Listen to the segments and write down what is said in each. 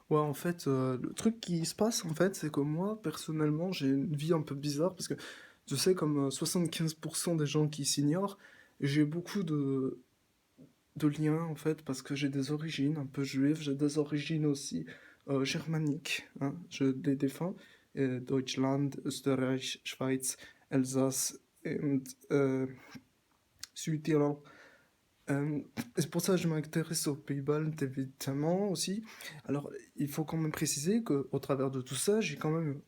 Ouais, en fait, le truc qui se passe, en fait, c'est que moi, personnellement, j'ai une vie un peu bizarre parce que, tu sais, comme 75% des gens qui s'ignorent, j'ai beaucoup de liens, en fait, parce que j'ai des origines un peu juives, j'ai des origines aussi germaniques, hein, je les défends, Deutschland, Österreich, Schweiz, Elsace et Südtirol. Euh, c'est pour ça que je m'intéresse aux Pays-Bas, évidemment aussi. Alors, il faut quand même préciser qu'au travers de tout ça, j'ai quand même,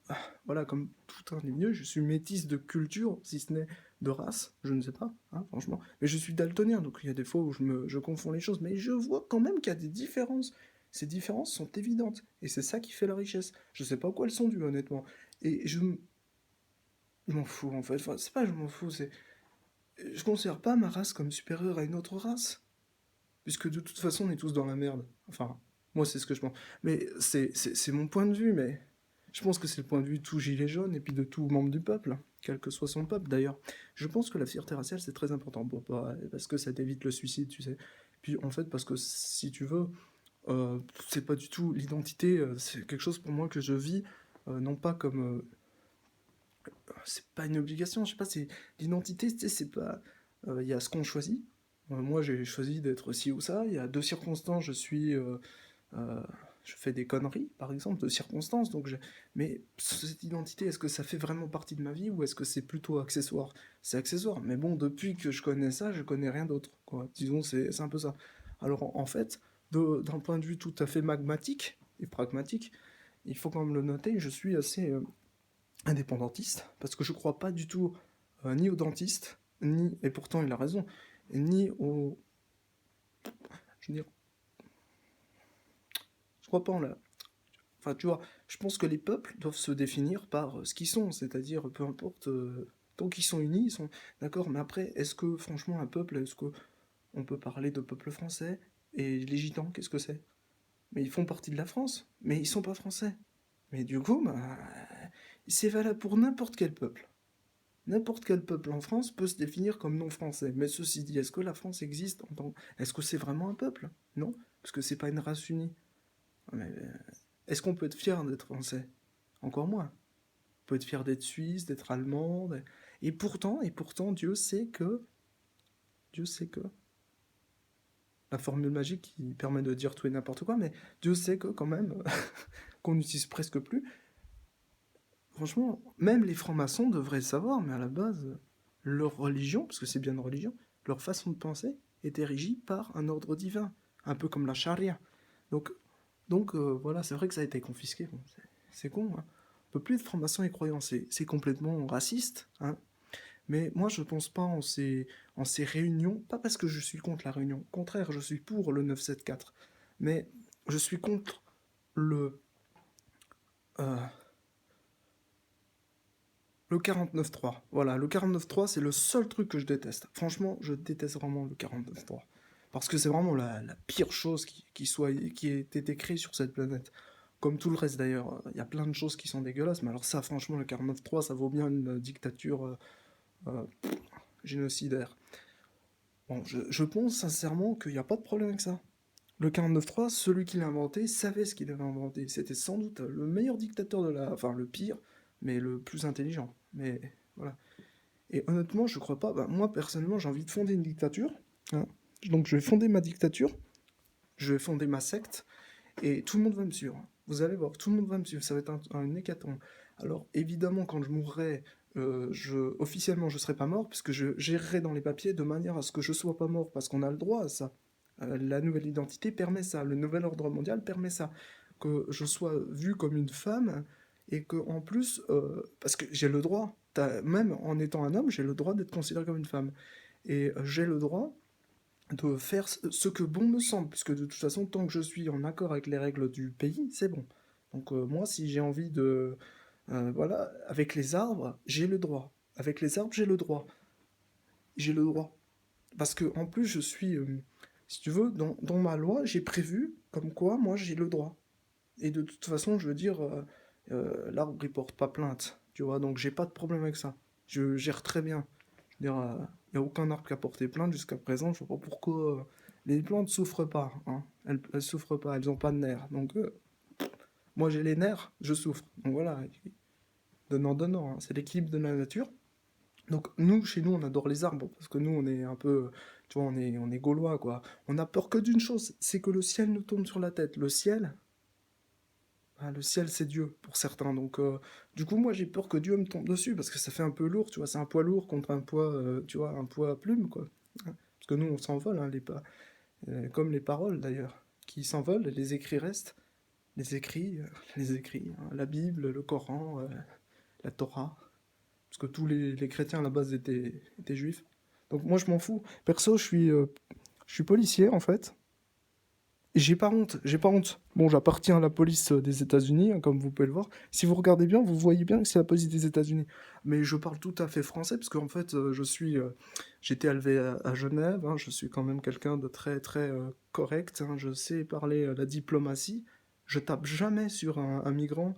voilà, comme tout un milieu, je suis métisse de culture, si ce n'est de race, je ne sais pas, hein, franchement. Mais je suis daltonien, donc il y a des fois où je confonds les choses, mais je vois quand même qu'il y a des différences. Ces différences sont évidentes, et c'est ça qui fait la richesse. Je sais pas à quoi elles sont dues, honnêtement. Et je m'en fous, en fait. Enfin, c'est pas je m'en fous, c'est... Je considère pas ma race comme supérieure à une autre race. Puisque de toute façon, on est tous dans la merde. Enfin, moi, c'est ce que je pense. Mais c'est mon point de vue, mais je pense que c'est le point de vue de tout gilet jaune et puis de tout membre du peuple, hein, quel que soit son peuple d'ailleurs. Je pense que la fierté raciale, c'est très important pour pas, parce que ça t'évite le suicide, tu sais. Puis en fait, parce que si tu veux, c'est pas du tout l'identité, c'est quelque chose pour moi que je vis, non pas comme. C'est pas une obligation, je sais pas, c'est l'identité, tu sais, c'est pas. Il y a ce qu'on choisit. Moi, j'ai choisi d'être ci ou ça. Il y a deux circonstances, euh, je fais des conneries, par exemple, de circonstances. Mais cette identité, est-ce que ça fait vraiment partie de ma vie ou est-ce que c'est plutôt accessoire? C'est accessoire. Mais bon, depuis que je connais ça, je connais rien d'autre, quoi. Disons, c'est un peu ça. Alors, en fait, d'un point de vue tout à fait magmatique et pragmatique, il faut quand même le noter, je suis assez indépendantiste, parce que je crois pas du tout ni aux dentistes, ni, et pourtant il a raison, ni aux... Je veux dire, je crois pas en la... Enfin, tu vois, je pense que les peuples doivent se définir par ce qu'ils sont, c'est-à-dire, peu importe, tant qu'ils sont unis, ils sont... D'accord, mais après, est-ce que, franchement, un peuple, est-ce que on peut parler de peuple français? Et les gitans, qu'est-ce que c'est? Mais ils font partie de la France, mais ils sont pas français. Mais du coup, bah, c'est valable pour n'importe quel peuple. N'importe quel peuple en France peut se définir comme non français. Mais ceci dit, est-ce que la France existe en tant... Est-ce que c'est vraiment un peuple? Non, parce que c'est pas une race unie. Mais, est-ce qu'on peut être fier d'être français? Encore moins. On peut être fier d'être suisse, d'être allemand. Et pourtant, Dieu sait que, la formule magique qui permet de dire tout et n'importe quoi, mais Dieu sait que quand même, qu'on n'utilise presque plus. Franchement, même les francs-maçons devraient savoir, mais à la base, leur religion, parce que c'est bien une religion, leur façon de penser était régie par un ordre divin, un peu comme la charia. Donc, donc, voilà, c'est vrai que ça a été confisqué. Bon, c'est con, hein. On peut plus être franc-maçon et croyant, c'est complètement raciste, hein. Mais moi, je pense pas en ces réunions, pas parce que je suis contre la réunion. Au contraire, je suis pour le 974. Mais je suis contre le, euh, le 49.3. Voilà, le 49.3, c'est le seul truc que je déteste. Franchement, je déteste vraiment le 49.3. Parce que c'est vraiment la pire chose qui ait été créée sur cette planète. Comme tout le reste d'ailleurs. Il y a plein de choses qui sont dégueulasses, mais alors ça, franchement, le 49.3, ça vaut bien une dictature euh, génocidaire. Bon, je pense sincèrement qu'il n'y a pas de problème avec ça. Le 49.3, celui qui l'a inventé savait ce qu'il avait inventé. C'était sans doute le meilleur dictateur de la... Enfin, le pire, mais le plus intelligent. Mais voilà. Et honnêtement, je crois pas. Bah, moi, personnellement, j'ai envie de fonder une dictature, hein. Donc, je vais fonder ma dictature, je vais fonder ma secte, et tout le monde va me suivre. Vous allez voir, tout le monde va me suivre. Ça va être un hécatombe. Alors, évidemment, quand je mourrai, officiellement, je serai pas mort, puisque je gérerai dans les papiers de manière à ce que je sois pas mort, parce qu'on a le droit à ça. La nouvelle identité permet ça, le nouvel ordre mondial permet ça. Que je sois vu comme une femme, et que en plus, parce que j'ai le droit, même en étant un homme, j'ai le droit d'être considéré comme une femme. Et j'ai le droit de faire ce que bon me semble, puisque de toute façon, tant que je suis en accord avec les règles du pays, c'est bon. Donc moi, si j'ai envie de... voilà, avec les arbres, j'ai le droit. Avec les arbres, j'ai le droit. J'ai le droit. Parce que en plus, je suis... si tu veux, dans ma loi, j'ai prévu comme quoi, moi, j'ai le droit. Et de toute façon, je veux dire, l'arbre, il porte pas plainte, tu vois, donc j'ai pas de problème avec ça. Je gère très bien. Je veux dire, il n'y a aucun arbre qui a porté plainte jusqu'à présent, je vois pas pourquoi les plantes souffrent pas, hein. Elles souffrent pas, elles ont pas de nerfs, donc Moi, j'ai les nerfs, je souffre. Donc voilà, donnant, donnant, hein. C'est l'équilibre de la nature. Donc nous, chez nous, on adore les arbres, parce que nous, on est un peu, tu vois, on est gaulois, quoi. On a peur que d'une chose, c'est que le ciel nous tombe sur la tête. Le ciel, c'est Dieu, pour certains. Donc, du coup, moi, j'ai peur que Dieu me tombe dessus, parce que ça fait un peu lourd, tu vois. C'est un poids lourd contre un poids, tu vois, un poids à plume, quoi. Hein. Parce que nous, on s'envole, hein, comme les paroles, d'ailleurs, qui s'envolent, les écrits restent. Les écrits, les écrits, hein, la Bible, le Coran, la Torah. Parce que tous les chrétiens à la base étaient juifs. Donc moi je m'en fous. Perso, je suis policier en fait. Et j'ai pas honte, j'ai pas honte. Bon, j'appartiens à la police des États-Unis, hein, comme vous pouvez le voir. Si vous regardez bien, vous voyez bien que c'est la police des États-Unis. Mais je parle tout à fait français parce qu'en fait, j'étais élevé à Genève. Hein, je suis quand même quelqu'un de très très correct. Hein, je sais parler la diplomatie. Je tape jamais sur un migrant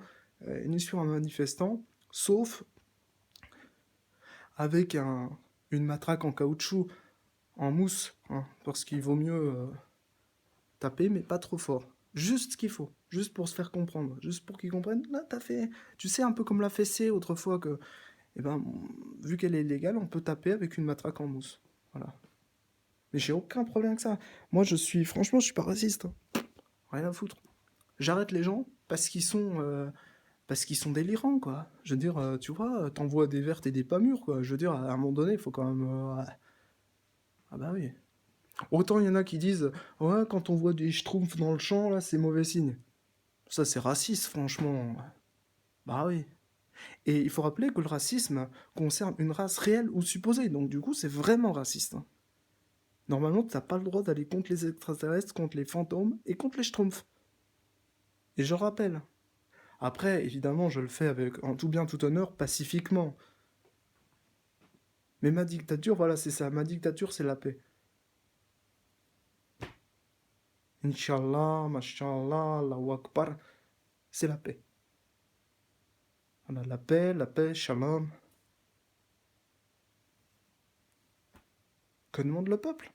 ni sur un manifestant, sauf avec une matraque en caoutchouc, en mousse, hein, parce qu'il vaut mieux taper, mais pas trop fort. Juste ce qu'il faut, juste pour se faire comprendre, juste pour qu'ils comprennent. Là, t'as fait, tu sais, un peu comme la fessée autrefois que, eh ben, vu qu'elle est illégale, on peut taper avec une matraque en mousse. Voilà. Mais j'ai aucun problème avec ça. Moi, franchement, je suis pas raciste, hein. Rien à foutre. J'arrête les gens parce qu'ils sont délirants, quoi. Je veux dire, tu vois, t'envoies des vertes et des pas mûres, quoi. Je veux dire, à un moment donné, il faut quand même. Ah bah oui. Autant il y en a qui disent, ouais, quand on voit des schtroumpfs dans le champ, là, c'est mauvais signe. Ça, c'est raciste, franchement. Bah oui. Et il faut rappeler que le racisme concerne une race réelle ou supposée, donc du coup, c'est vraiment raciste. Hein. Normalement, t'as pas le droit d'aller contre les extraterrestres, contre les fantômes et contre les schtroumpfs. Et je rappelle. Après, évidemment, je le fais avec en tout bien, tout honneur, pacifiquement. Mais ma dictature, voilà, c'est ça. Ma dictature, c'est la paix. Inch'Allah, Mashallah, Allahu Akbar, c'est la paix. Voilà, la paix, shalom. Que demande le peuple?